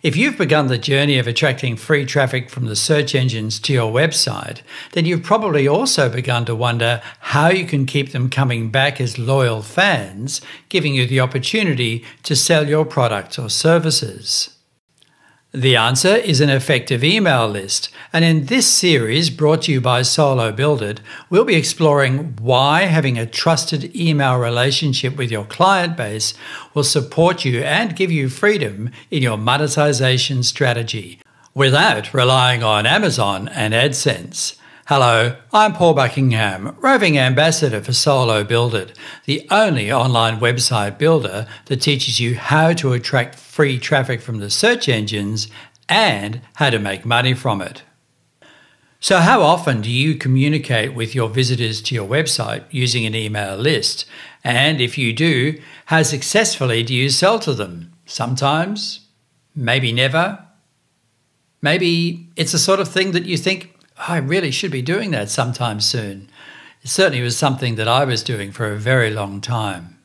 If you've begun the journey of attracting free traffic from the search engines to your website, then you've probably also begun to wonder how you can keep them coming back as loyal fans, giving you the opportunity to sell your products or services. The answer is an effective email list, and in this series brought to you by Solo Build It, we'll be exploring why having a trusted email relationship with your client base will support you and give you freedom in your monetization strategy without relying on Amazon and AdSense. Hello, I'm Paul Buckingham, roving ambassador for Solo Build It, the only online website builder that teaches you how to attract free traffic from the search engines and how to make money from it. So how often do you communicate with your visitors to your website using an email list? And if you do, how successfully do you sell to them? Sometimes, maybe never. Maybe it's the sort of thing that you think, I really should be doing that sometime soon. It certainly was something that I was doing for a very long time.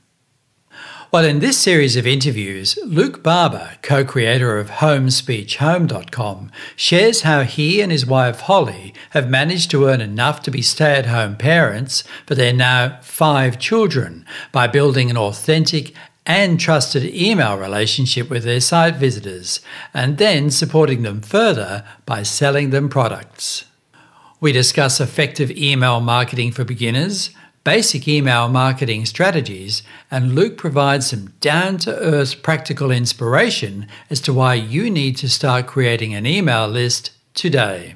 Well, in this series of interviews, Luke Barber, co-creator of HomespeechHome.com, shares how he and his wife Holly have managed to earn enough to be stay-at-home parents for their now 5 children by building an authentic and trusted email relationship with their site visitors, and then supporting them further by selling them products. We discuss effective email marketing for beginners, basic email marketing strategies, and Luke provides some down-to-earth practical inspiration as to why you need to start creating an email list today.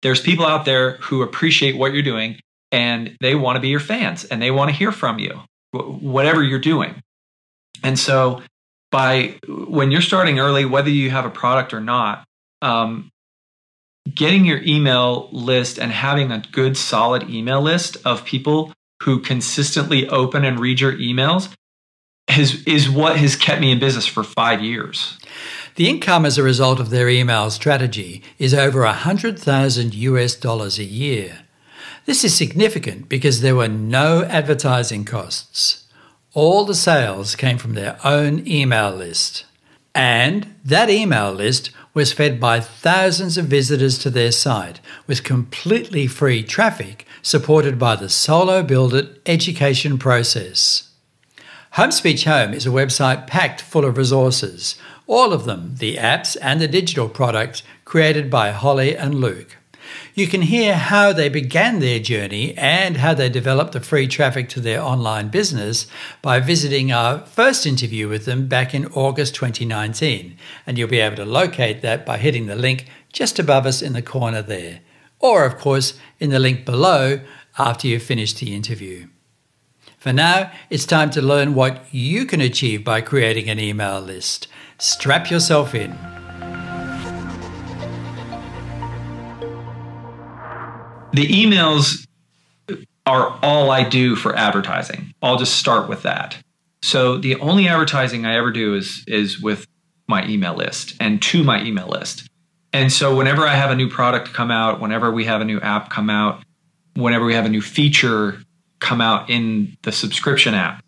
There's people out there who appreciate what you're doing and they want to be your fans and they want to hear from you, whatever you're doing. And so when you're starting early, whether you have a product or not, getting your email list and having a good solid email list of people who consistently open and read your emails is what has kept me in business for 5 years. The income as a result of their email strategy is over $100,000 a year. This is significant because there were no advertising costs. All the sales came from their own email list. And that email list was fed by thousands of visitors to their site with completely free traffic supported by the Solo Build It education process. Home Speech Home is a website packed full of resources, all of them the apps and the digital product created by Holly and Luke. You can hear how they began their journey and how they developed the free traffic to their online business by visiting our first interview with them back in August 2019. And you'll be able to locate that by hitting the link just above us in the corner there. Or, of course, in the link below after you've finished the interview. For now, it's time to learn what you can achieve by creating an email list. Strap yourself in. The emails are all I do for advertising. I'll just start with that. So the only advertising I ever do is with my email list and to my email list. And so whenever I have a new product come out, whenever we have a new app come out, whenever we have a new feature come out in the subscription app,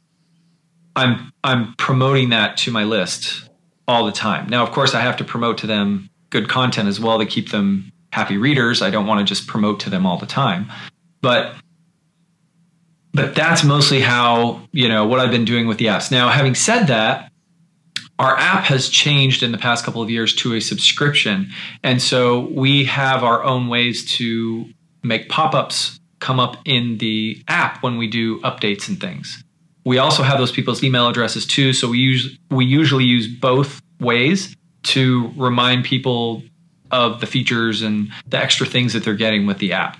I'm promoting that to my list all the time. Now, of course, I have to promote to them good content as well to keep them happy readers. I don't want to just promote to them all the time, but that's mostly how, what I've been doing with the apps. Now, having said that, our app has changed in the past couple of years to a subscription. And so we have our own ways to make pop-ups come up in the app when we do updates and things. We also have those people's email addresses too. So we usually use both ways to remind people of the features and the extra things that they're getting with the app.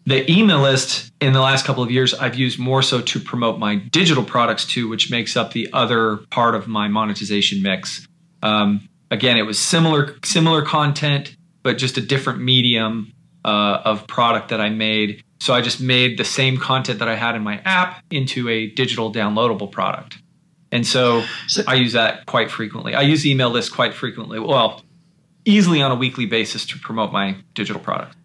The email list in the last couple of years, I've used more so to promote my digital products too, which makes up the other part of my monetization mix. Again, it was similar content, but just a different medium of product that I made. So I just made the same content that I had in my app into a digital downloadable product. And so I use that quite frequently. I use the email list quite frequently. Well, easily on a weekly basis to promote my digital product.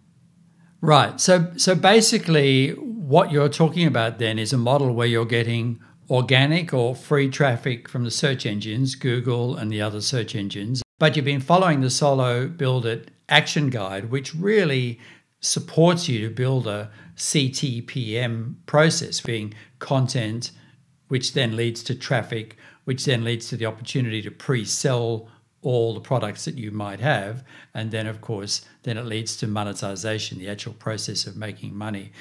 Right. So basically what you're talking about then is a model where you're getting organic or free traffic from the search engines, Google and the other search engines, But you've been following the Solo Build It action guide, which really supports you to build a CTPM process, being content, which then leads to traffic, which then leads to the opportunity to pre-sell all the products that you might have. And then, of course, then it leads to monetization, the actual process of making money.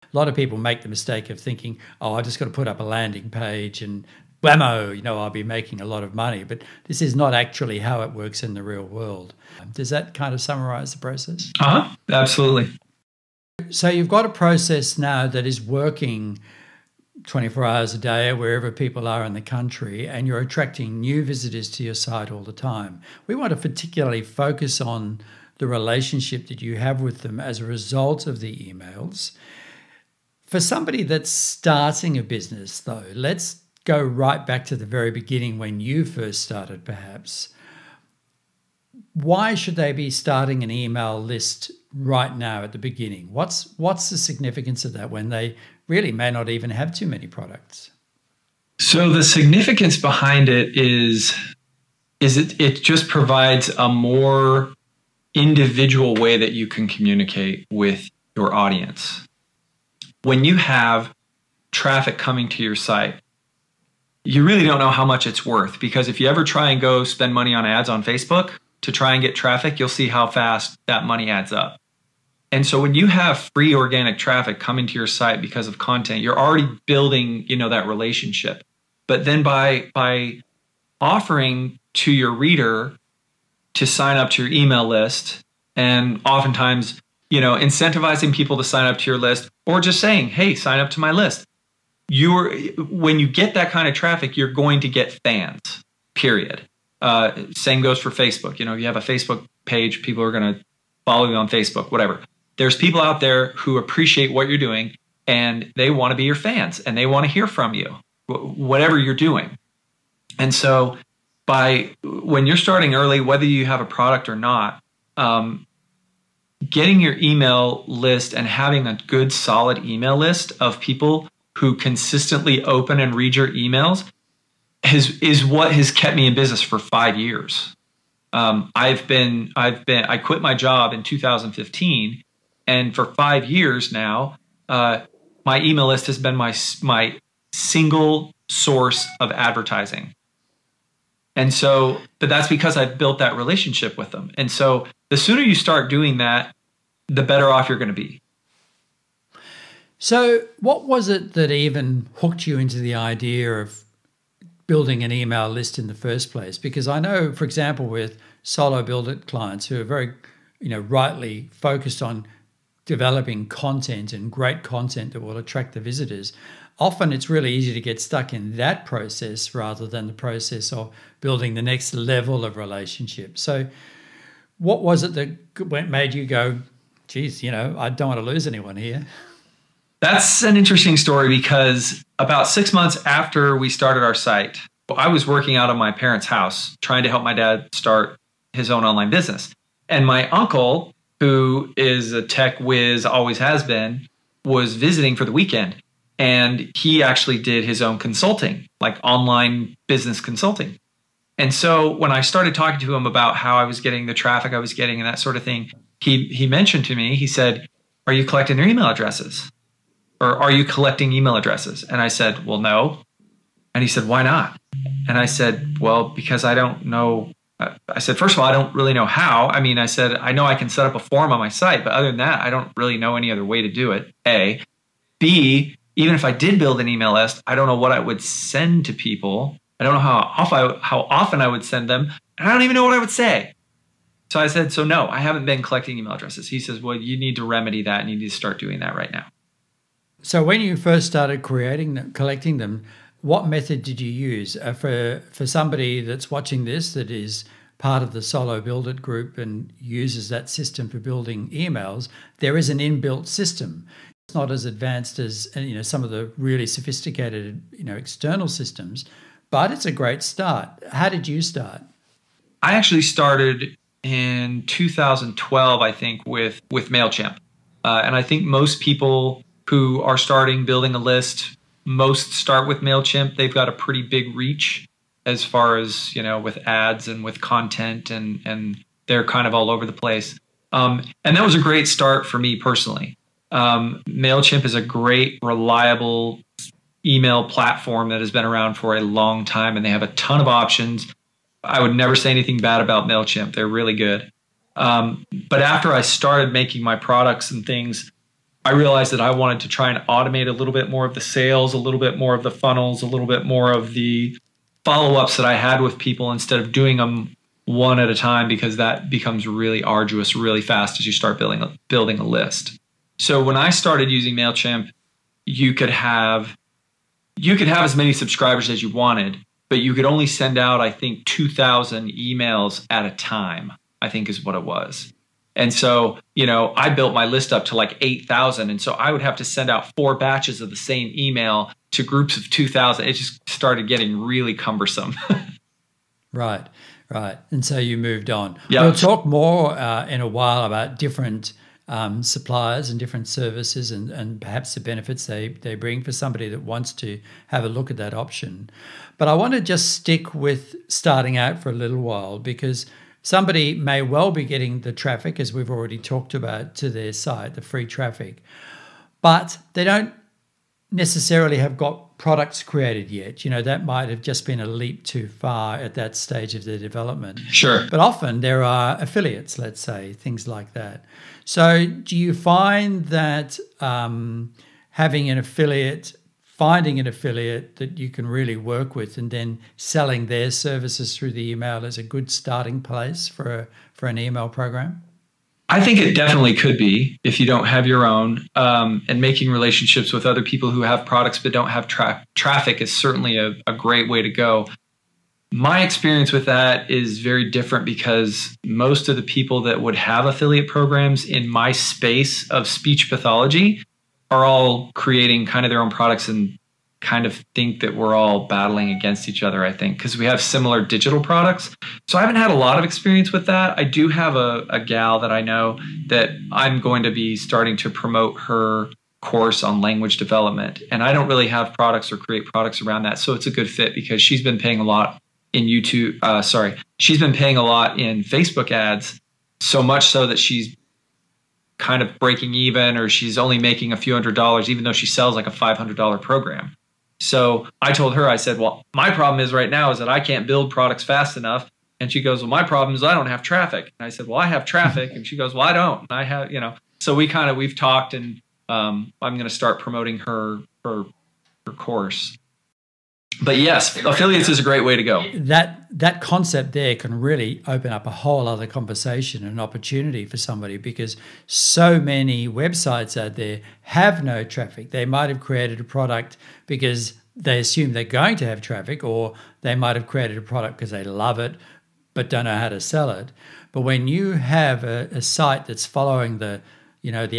A lot of people make the mistake of thinking, oh, I just got to put up a landing page and whammo, I'll be making a lot of money. But this is not actually how it works in the real world. Does that kind of summarize the process? Absolutely. So you've got a process now that is working 24 hours a day wherever people are in the country, and you're attracting new visitors to your site all the time. We want to particularly focus on the relationship that you have with them as a result of the emails. For somebody that's starting a business, though, let's go right back to the very beginning when you first started, perhaps. Why should they be starting an email list right now at the beginning? What's the significance of that when they really may not even have too many products? So the significance behind it is it just provides a more individual way that you can communicate with your audience. When you have traffic coming to your site, you really don't know how much it's worth, because if you ever try and go spend money on ads on Facebook to try and get traffic, you'll see how fast that money adds up. And so when you have free organic traffic coming to your site because of content, you're already building, that relationship. But then by offering to your reader to sign up to your email list, and oftentimes, incentivizing people to sign up to your list, or just saying, hey, sign up to my list. When you get that kind of traffic, you're going to get fans, period. Same goes for Facebook. If you have a Facebook page, people are going to follow you on Facebook, whatever. There's people out there who appreciate what you're doing, and they want to be your fans, and they want to hear from you, whatever you're doing. And so when you're starting early, whether you have a product or not, getting your email list and having a good, solid email list of people who consistently open and read your emails is what has kept me in business for 5 years. I quit my job in 2015, and for 5 years now, my email list has been my single source of advertising. And so, but that's because I've built that relationship with them. And so the sooner you start doing that, the better off you're going to be. So what was it that even hooked you into the idea of building an email list in the first place? Because I know, for example, with Solo Build It clients who are very, rightly focused on developing content and great content that will attract the visitors, often it's really easy to get stuck in that process rather than the process of building the next level of relationship. So what was it that made you go, geez, I don't want to lose anyone here? That's an interesting story, because about 6 months after we started our site, I was working out of my parents' house trying to help my dad start his own online business. And my uncle, who is a tech whiz, always has been, was visiting for the weekend. And he actually did his own consulting, like online business consulting. And so when I started talking to him about how I was getting the traffic I was getting and that sort of thing, he mentioned to me, he said, are you collecting their email addresses? Or are you collecting email addresses? And I said, well, no. And he said, why not? And I said, well, because I don't know. I said, first of all, I don't really know how. I said, I know I can set up a form on my site, but other than that, I don't really know any other way to do it, A. B, even if I did build an email list, I don't know what I would send to people. I don't know how often I would send them. And I don't even know what I would say. So I said, so no, I haven't been collecting email addresses. He says, well, you need to remedy that, and you need to start doing that right now. So when you first started collecting them, what method did you use? For somebody that's watching this that is part of the Solo Build It group and uses that system for building emails, there is an inbuilt system. It's not as advanced as some of the really sophisticated external systems, but it's a great start. How did you start? I actually started in 2012, I think, with MailChimp. And I think most people who are building a list, most start with MailChimp. They've got a pretty big reach. as far as, with ads and with content, and they're kind of all over the place. And that was a great start for me personally. MailChimp is a great, reliable email platform that has been around for a long time, and they have a ton of options. I would never say anything bad about MailChimp. They're really good. But after I started making my products and things, I realized that I wanted to try and automate a little bit more of the sales, a little bit more of the funnels, a little bit more of the follow-ups that I had with people, instead of doing them one at a time, because that becomes really arduous really fast as you start building a list. So when I started using MailChimp, you could have as many subscribers as you wanted, but you could only send out, I think, 2,000 emails at a time, I think is what it was. And so, I built my list up to like 8,000. And so I would have to send out 4 batches of the same email to groups of 2,000. It just started getting really cumbersome. Right. And so you moved on. Yeah. We'll talk more in a while about different suppliers and different services and perhaps the benefits they bring for somebody that wants to have a look at that option. But I want to just stick with starting out for a little while, because somebody may well be getting the traffic, as we've already talked about, to their site, the free traffic, but they don't necessarily have got products created yet. That might have just been a leap too far at that stage of their development. Sure. But often there are affiliates, let's say, things like that. So do you find that finding an affiliate that you can really work with and then selling their services through the email is a good starting place for an email program? I think it definitely could be, if you don't have your own, and making relationships with other people who have products but don't have traffic is certainly a great way to go. My experience with that is very different, because most of the people that would have affiliate programs in my space of speech pathology are all creating kind of their own products and kind of think that we're all battling against each other, I think, because we have similar digital products. So I haven't had a lot of experience with that. I do have a gal that I know that I'm going to be starting to promote her course on language development. And I don't really have products or create products around that. So it's a good fit, because she's been paying a lot in she's been paying a lot in Facebook ads, so much so that she's kind of breaking even, or she's only making a few $100s, even though she sells like a $500 program. So I told her, I said, well, my problem is right now is that I can't build products fast enough. And she goes, well, my problem is I don't have traffic. And I said, well, I have traffic. And she goes, well, I don't. And I have, so we've talked, and I'm going to start promoting her course. But yes, affiliates is a great way to go. That concept there can really open up a whole other conversation and opportunity for somebody, because so many websites out there have no traffic. They might have created a product because they assume they're going to have traffic, or they might have created a product because they love it but don't know how to sell it. But when you have a site that's following the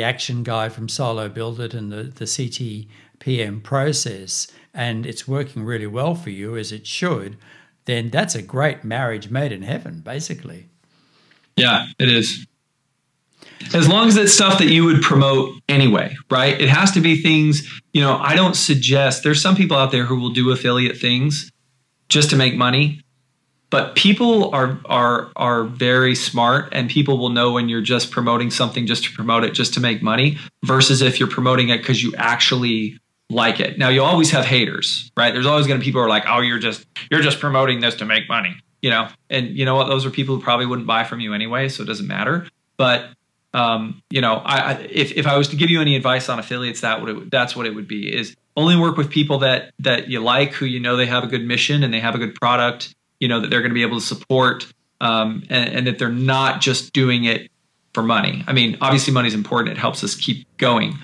action guide from Solo Build It and the CTPM process, and it's working really well for you, as it should, then that's a great marriage made in heaven, basically. Yeah, it is. As long as it's stuff that you would promote anyway, right? It has to be things, I don't suggest, there's some people out there who will do affiliate things just to make money, but people are very smart, and people will know when you're just promoting something just to promote it, just to make money, versus if you're promoting it because you actually like it. Now, you always have haters, right? There's always going to be people who are like, oh, you're just promoting this to make money, and you know what? Those are people who probably wouldn't buy from you anyway, so it doesn't matter. But, if I was to give you any advice on affiliates, that's what it would be, is only work with people that you like, who they have a good mission and they have a good product, that they're going to be able to support, and that they're not just doing it for money. I mean, obviously money is important. It helps us keep going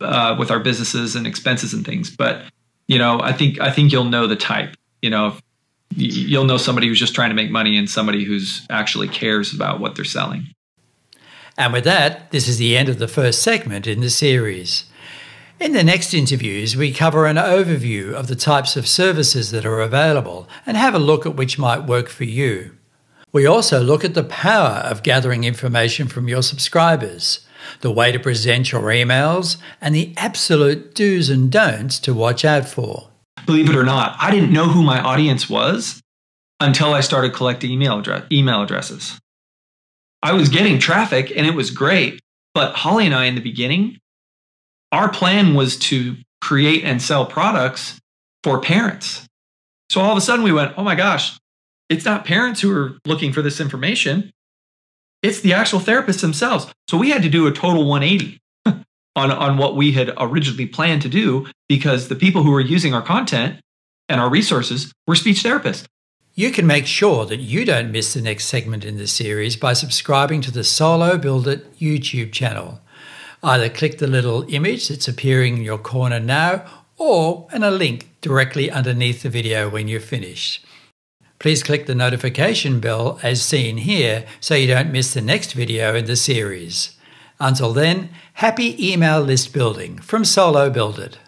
with our businesses and expenses and things. But, I think you'll know the type. You'll know somebody who's just trying to make money and somebody who's actually cares about what they're selling. And with that, this is the end of the first segment in the series. In the next interviews, we cover an overview of the types of services that are available and have a look at which might work for you. We also look at the power of gathering information from your subscribers, the way to present your emails, and the absolute do's and don'ts to watch out for. Believe it or not, I didn't know who my audience was until I started collecting email addresses. I was getting traffic and it was great. But Holly and I, in the beginning, our plan was to create and sell products for parents. So all of a sudden we went, oh my gosh, it's not parents who are looking for this information. It's the actual therapists themselves. So we had to do a total 180 on what we had originally planned to do, because the people who were using our content and our resources were speech therapists. You can make sure that you don't miss the next segment in the series by subscribing to the Solo Build It YouTube channel. Either click the little image that's appearing in your corner now, or in a link directly underneath the video when you're finished. Please click the notification bell as seen here so you don't miss the next video in the series. Until then, happy email list building from Solo Build It.